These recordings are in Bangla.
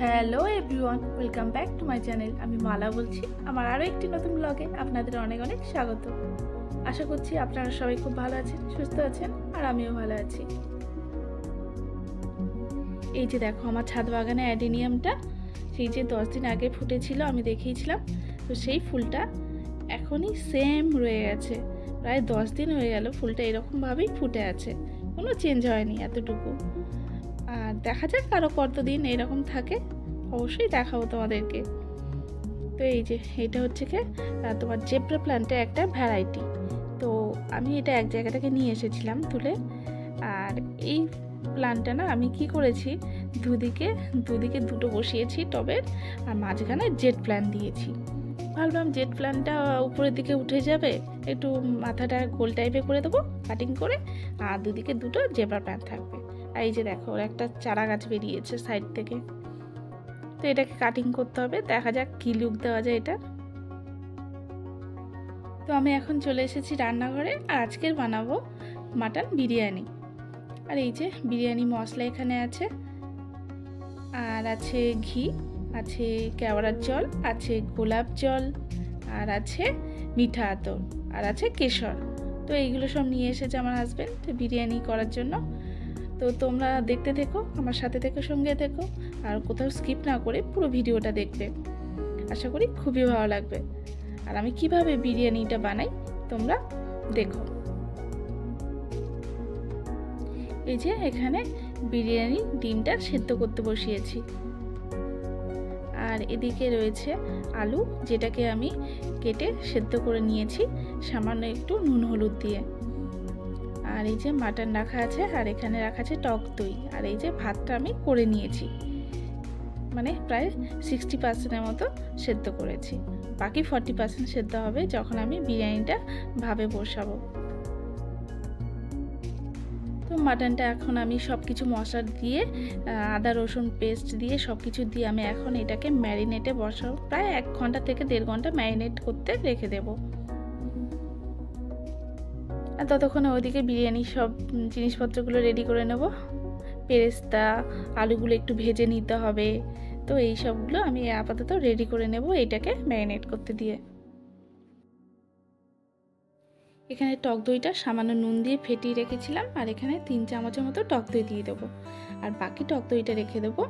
Hello everyone, welcome back to my channel. আমি মালা বলছি। আমার আরও একটি নতুন ব্লগে আপনাদের অনেক অনেক স্বাগত। আশা করছি আপনারা সবাই খুব ভালো আছেন, সুস্থ আছেন, আর আমিও ভালো আছি। এই যে দেখো আমার ছাদ বাগানে অ্যাডেনিয়ামটা, সেই যে 10 দিন আগে ফুটেছিল আমি দেখিয়েছিলাম, তো সেই ফুলটা এখনই সেম রয়ে গেছে। প্রায় 10 দিন হয়ে গেল ফুলটা এরকমভাবেই ফুটে আছে, কোনো চেঞ্জ হয়নি এতটুকু। আর দেখা যাক আরও কতদিন এরকম থাকে, অবশ্যই দেখাবো তোমাদেরকে। তো এই যে এটা হচ্ছে কি তোমার জেব্রা প্ল্যান্টের একটা ভ্যারাইটি। তো আমি এটা এক জায়গা থেকে নিয়ে এসেছিলাম তুলে। আর এই প্ল্যান্টটা না আমি কি করেছি, দুদিকে দুটো বসিয়েছি টবের, আর মাঝখানে জেট প্ল্যান্ট দিয়েছি। ভাবলাম জেট প্ল্যান্টটা উপরের দিকে উঠে যাবে, একটু মাথাটা গোল টাইপে করে দেবো কাটিং করে, আর দুদিকে দুটো জেব্রা প্ল্যান্ট থাকবে। আর এই যে দেখো ওর একটা চারা গাছ বেরিয়েছে সাইড থেকে। তো এটাকে কাটিং করতে হবে, দেখা যাক কী লুক দেওয়া যায় এটা। তো আমি এখন চলে এসেছি রান্নাঘরে, আর আজকের বানাবো মাটন বিরিয়ানি। আর এই যে বিরিয়ানি মশলা এখানে আছে, আর আছে ঘি, আছে কেওড়ার জল, আছে গোলাপ জল, আর আছে মিঠা আতর, আর আছে কেশর। তো এইগুলো সব নিয়ে এসেছে আমার হাজব্যান্ড বিরিয়ানি করার জন্য। তো তোমরা দেখতে থেকো, আমার সাথে থেকো, সঙ্গে থেকো, আর কোথাও স্কিপ না করে পুরো ভিডিওটা দেখবে। আশা করি খুবই ভালো লাগবে। আর আমি কিভাবে বিরিয়ানিটা বানাই তোমরা দেখো। এই যে এখানে বিরিয়ানি ডিমটা সেদ্ধ করতে বসিয়েছি, আর এদিকে রয়েছে আলু, যেটাকে আমি কেটে সেদ্ধ করে নিয়েছি সামান্য একটু নুন হলুদ দিয়ে। আর এই যে মাটন রাখা আছে, আর এখানে রাখা আছে টক দই। আর এই যে ভাতটা আমি করে নিয়েছি, মানে প্রায় 60%-এর মতো সেদ্ধ করেছি, বাকি 40% সেদ্ধ হবে যখন আমি বিরিয়ানিটা ভাবে বসাবো। তো মাটনটা এখন আমি সব কিছু মশলা দিয়ে, আদা রসুন পেস্ট দিয়ে সব কিছু দিয়ে আমি এখন এটাকে ম্যারিনেটে বসাবো। প্রায় 1 ঘন্টা থেকে 1.5 ঘন্টা ম্যারিনেট করতে রেখে দেবো। আর ততক্ষণে ওইদিকে বিরিয়ানির সব জিনিসপত্রগুলো রেডি করে নেব। পেরেস্তা, আলুগুলো একটু ভেজে নিতে হবে। তো এই সবগুলো আমি আপাতত রেডি করে নেব এটাকে ম্যারিনেট করতে দিয়ে। এখানে টক দইটা সামান্য নুন দিয়ে ফেটিয়ে রেখেছিলাম, আর এখানে 3 চামচের মতো টক দই দিয়ে দেবো। আর বাকি টক দইটা রেখে দেবো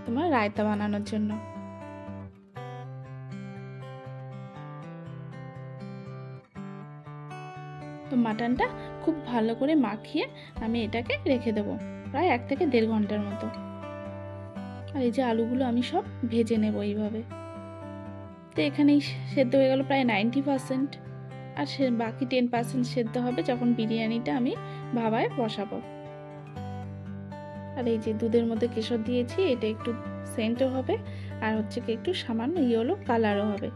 তোমার রায়তা বানানোর জন্য। তো মাটনটা খুব ভালো করে মাখিয়ে আমি এটাকে রেখে দেবো প্রায় 1 থেকে 1.5 ঘন্টার মতো। আর এই যে আলুগুলো আমি সব ভেজে নেব এইভাবে। তো এখানেই সেদ্ধ হয়ে গেল প্রায় 90%, আর বাকি 10% সেদ্ধ হবে যখন বিরিয়ানিটা আমি ভাবায় বসাবো। আর এই যে দুধের মধ্যে কেশর দিয়েছি, এটা একটু সেন্টও হবে, আর হচ্ছে কি একটু সামান্য ইয়েলো কালারও হবে।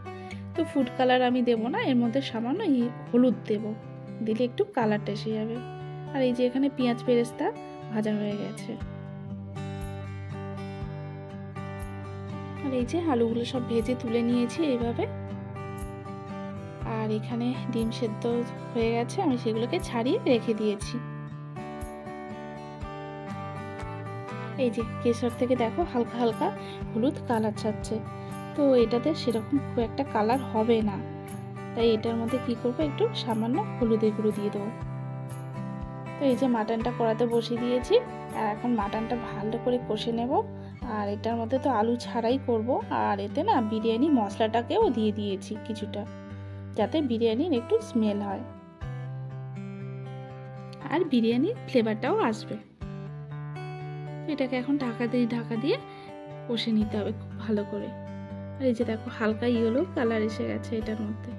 তো ফুড কালার আমি দেবো না, এর মধ্যে সামান্য হলুদ দেবো, দিলে একটু কালারটা এসে যাবে। আর এই যে এখানে পেঁয়াজ বেরেস্তা ভাজা হয়ে গেছে। আর এই যে আলুগুলো সব ভেজে তুলে নিয়েছি এইভাবে। আর এখানে ডিম সেদ্ধ হয়ে গেছে, আমি সেগুলোকে ছাড়িয়ে রেখে দিয়েছি। এই যে কেশর থেকে দেখো হালকা হালকা হলুদ কালার ছাড়ছে। তো এটাতে সেরকম খুব একটা কালার হবে না, তাই এটার মধ্যে কি করবো, একটু সামান্য হলুদের গুঁড়ো দিয়ে দেবো। তো এই যে মাটনটা কড়াতে বসিয়ে দিয়েছি, আর এখন মাটনটা ভালো করে কষে নেব। আর এটার মধ্যে তো আলু ছাড়াই করব, আর এতে না বিরিয়ানি মশলাটাকেও দিয়ে দিয়েছি কিছুটা, যাতে বিরিয়ানির একটু স্মেল হয় আর বিরিয়ানির ফ্লেভারটাও আসবে। এটাকে এখন ঢাকা দিয়ে কষে নিতে হবে খুব ভালো করে। আর এই যে দেখো হালকা ইয়েলো কালার এসে গেছে এটার মধ্যে।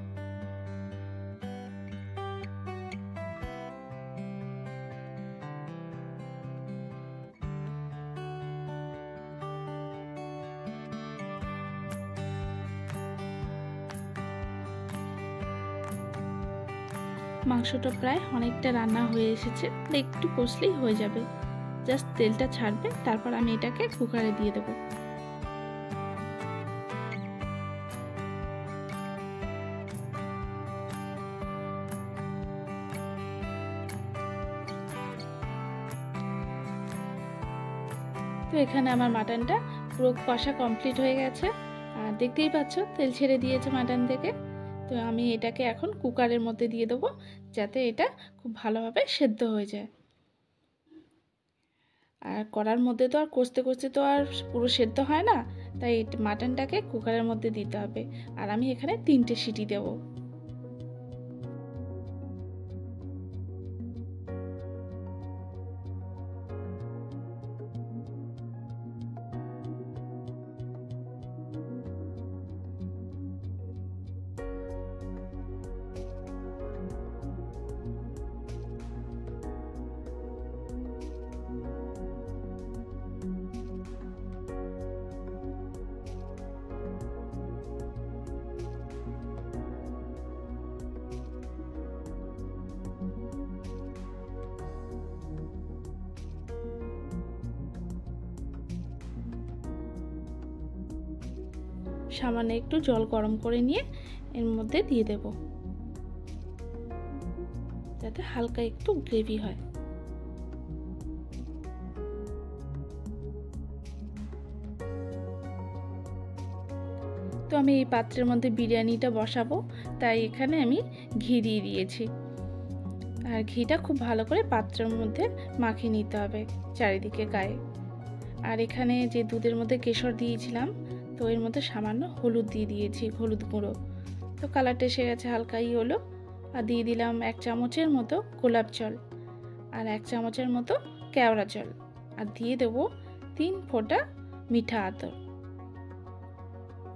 মাংসটা প্রায় অনেকটা রান্না হয়ে এসেছে, একটু কষলেই হয়ে যাবে, জাস্ট তেলটা ছাড়বে, তারপর আমি এটাকে কুকারে দিয়ে দেবো। তো এখানে আমার মাটনটা পুরো কষা কমপ্লিট হয়ে গেছে। আর দেখতেই পাচ্ছ তেল ছেড়ে দিয়েছে মাটন থেকে। তো আমি এটাকে এখন কুকারের মধ্যে দিয়ে দেবো, যাতে এটা খুব ভালোভাবে সেদ্ধ হয়ে যায়। আর কড়ার মধ্যে তো আর কষতে কষতে তো আর পুরো সেদ্ধ হয় না, তাই মাটনটাকে কুকারের মধ্যে দিতে হবে। আর আমি এখানে 3টে সিটি দেবো। সামান্য একটু জল গরম করে নিয়ে এর মধ্যে দিয়ে দেব, যাতে হালকা একটু গ্রেভি হয়। তো আমি এই পাত্রের মধ্যে বিরিয়ানিটা বসাবো, তাই এখানে আমি ঘি দিয়ে দিয়েছি। আর ঘিটা খুব ভালো করে পাত্রের মধ্যে মাখিয়ে নিতে হবে চারিদিকে গায়ে। আর এখানে যে দুধের মধ্যে কেশর দিয়েছিলাম, তো এর মধ্যে সামান্য হলুদ দিয়ে দিয়েছি, হলুদ গুঁড়ো। তো কালারটা এসে গেছে, হালকাই হলো। আর দিয়ে দিলাম 1 চামচের মতো গোলাপ জল, আর 1 চামচের মতো কেওড়া জল, আর দিয়ে দেবো 3 ফোঁটা মিঠা আতর।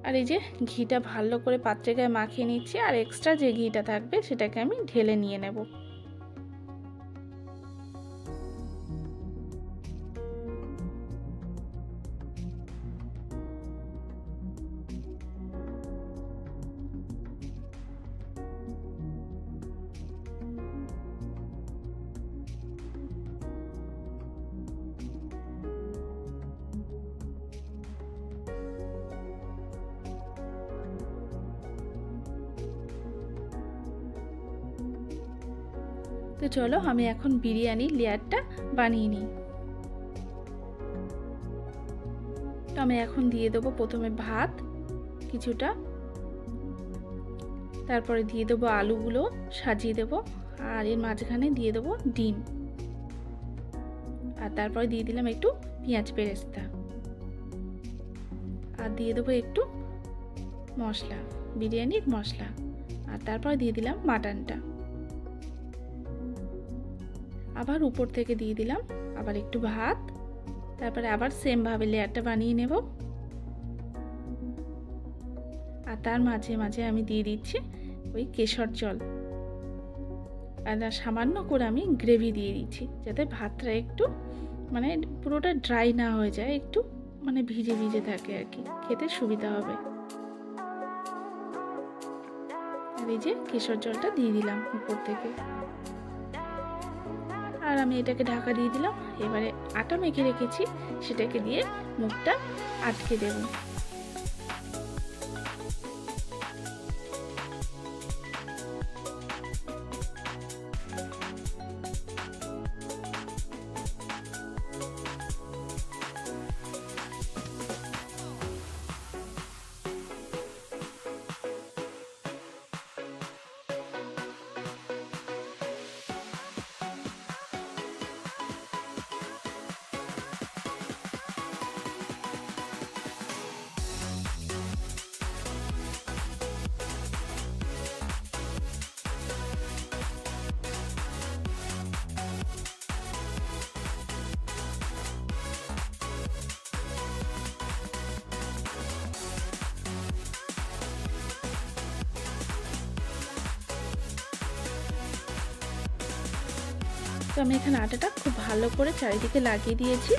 আর এই যে ঘিটা ভালো করে পাত্রে গায়ে মাখিয়ে নিচ্ছি, আর এক্সট্রা যে ঘিটা থাকবে সেটাকে আমি ঢেলে নিয়ে নেব। তো চলো আমি এখন বিরিয়ানির লেয়ারটা বানিয়ে নিই। তো আমি এখন দিয়ে দেবো প্রথমে ভাত কিছুটা, তারপরে দিয়ে দেবো আলুগুলো সাজিয়ে দেবো, আর এর মাঝখানে দিয়ে দেবো ডিম, আর তারপরে দিয়ে দিলাম একটু পেঁয়াজ বেরেস্তা, আর দিয়ে দেবো একটু মশলা, বিরিয়ানির মশলা, আর তারপরে দিয়ে দিলাম মাটনটা। আবার উপর থেকে দিয়ে দিলাম আবার একটু ভাত, তারপরে আবার সেম ভাবে লেয়ারটা বানিয়ে নেব। আর তার মাঝে মাঝে আমি দিয়ে দিচ্ছি ওই কেশর জল, আর সামান্য করে আমি গ্রেভি দিয়ে দিচ্ছি, যাতে ভাতটা একটু মানে পুরোটা ড্রাই না হয়ে যায়, একটু মানে ভিজে ভিজে থাকে আর কি, খেতে সুবিধা হবে। আর এই যে কেশর জলটা দিয়ে দিলাম উপর থেকে, আর আমি এটাকে ঢাকা দিয়ে দিলাম। এবারে আটা মেখে রেখেছি সেটাকে দিয়ে মুখটা আটকে দেব। তো আমি এখানে আটাটা খুব ভালো করে চারিদিকে লাগিয়ে দিয়েছি,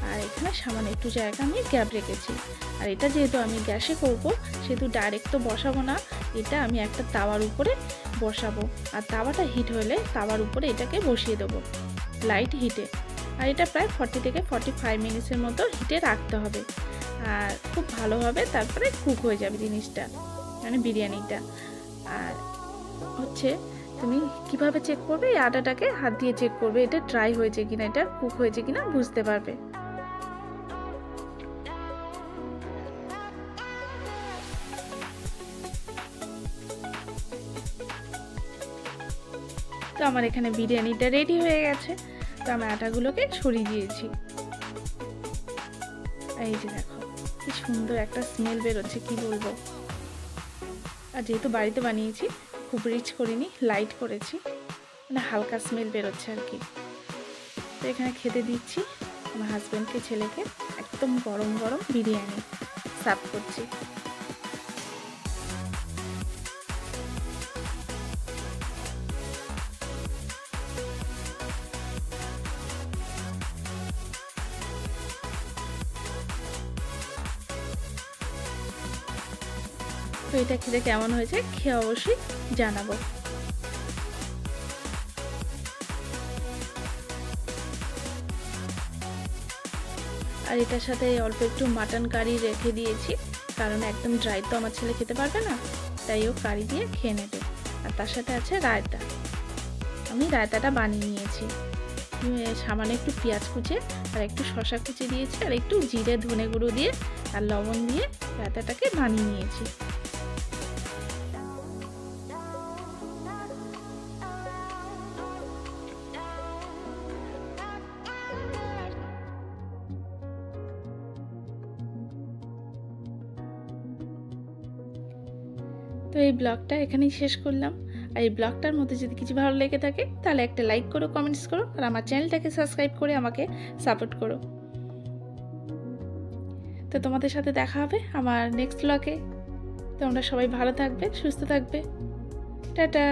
আর এখানে সামান্য একটু জায়গা আমি গ্যাপ রেখেছি। আর এটা যেহেতু আমি গ্যাসে করব, সেহেতু ডাইরেক্ট তো বসাবো না, এটা আমি একটা তাওয়ার উপরে বসাবো। আর তাওয়াটা হিট হলে তাওয়ার উপরে এটাকে বসিয়ে দেবো লাইট হিটে। আর এটা প্রায় 40 থেকে 45 মিনিটের মতো হিটে রাখতে হবে, আর খুব ভালোভাবে তারপরে কুক হয়ে যাবে জিনিসটা, মানে বিরিয়ানিটা। আর হচ্ছে তুমি কিভাবে চেক করবে, এই আটাটাকে হাত দিয়ে চেক করবে এটা ড্রাই হয়েছে কিনা, এটা কুক হয়েছে কিনা বুঝতে পারবে। তো আমার এখানে বিরিয়ানিটা রেডি হয়ে গেছে। তো আমি আটাগুলোকে ছড়িয়ে দিয়েছি। এই যে দেখো কি সুন্দর একটা স্মেল বেরোচ্ছে, কি বলবো। আর যেহেতু বাড়িতে বানিয়েছি, খুব রিচ করিনি, লাইট করেছি, মানে হালকা স্মেল বেরোচ্ছে আর কি। তো এখানে খেতে দিচ্ছি আমার হাজব্যান্ডকে, ছেলেকে। একদম গরম গরম বিরিয়ানি সার্ভ করছি। তো এটা খেতে কেমন হয়েছে খেয়ে অবশ্যই জানাবো। আর এটার সাথে অল্প একটু মাটন কারি রেখে দিয়েছি, কারণ একদম ড্রাই তো আমার ছেলে খেতে পারবে না, তাই ও কারি দিয়ে খেয়ে নেবে। আর তার সাথে আছে রায়তা। আমি রায়তাটা বানিয়ে নিয়েছি, সামান্য একটু পেঁয়াজ কুচে আর একটু শসা কুচে দিয়েছি, আর একটু জিরে ধনে গুঁড়ো দিয়ে আর লবণ দিয়ে রায়তাটাকে বানিয়ে নিয়েছি। তো এই ব্লগটা এখানেই শেষ করলাম। আর এই ব্লগটার মধ্যে যদি কিছু ভালো লেগে থাকে তাহলে একটা লাইক করো, কমেন্টস করো, আর আমার চ্যানেলটাকে সাবস্ক্রাইব করে আমাকে সাপোর্ট করো। তো তোমাদের সাথে দেখা হবে আমার নেক্সট ব্লগে। তোমরা সবাই ভালো থাকবে, সুস্থ থাকবে। টাটা।